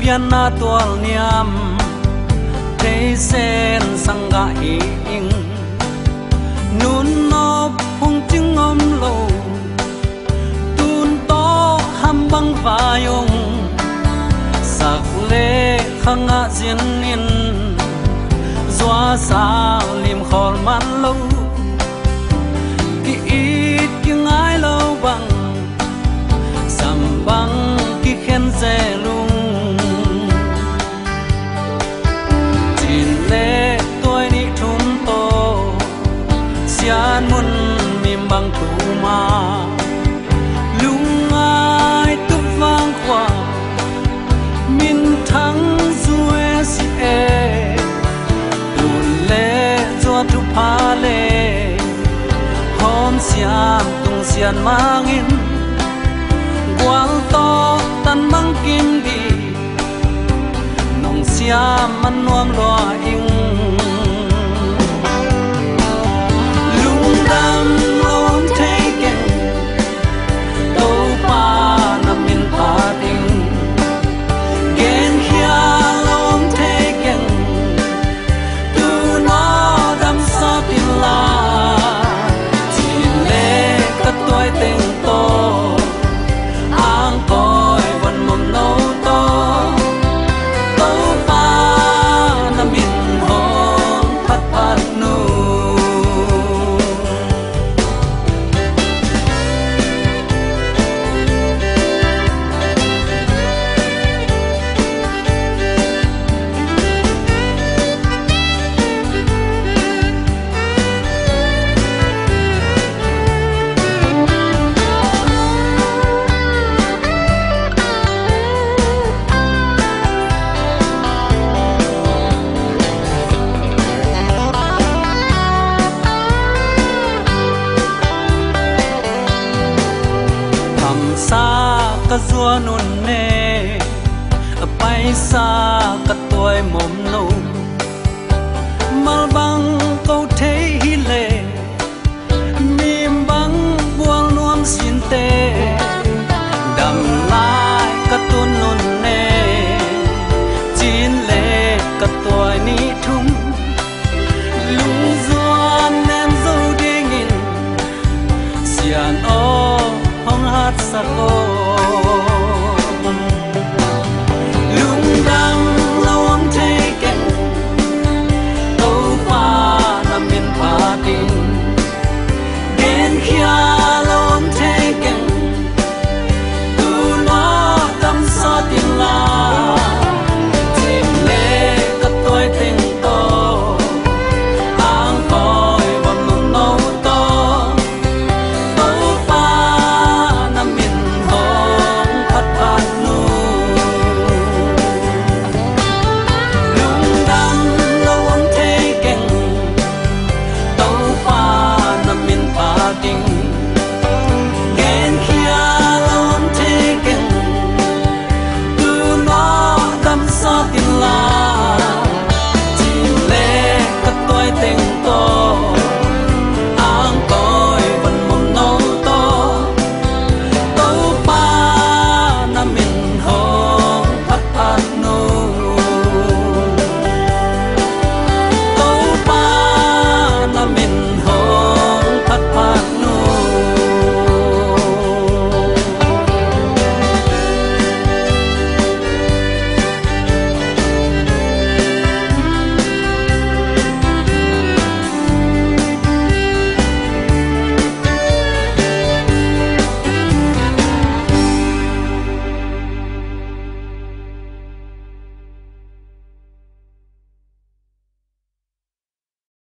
pian na tual niam thế sen sang ga ing nun nop hung ching om lo tun to ham bang vayong sak le khanga zin in zwa sa lim khol man lo ki it ki ngai lo bang sam bang ki khen ze lung tin le tôi ni thum to sian mun mim bang tu ma lung ai tu vang qua min thắng zuê si e tun le cho tu pa le hôm siam tung sian mangin quang to tan mang kim đi nong siam man nuam lo ing lung dam lom taken to pa na min pa ding gen hia lom taken tu no dam sa tin la tin le ka toy teng to ang coi vẫn mầm nâu to to pa na min hong phát phát nu ka zua nun ne pai sa ka toy mom no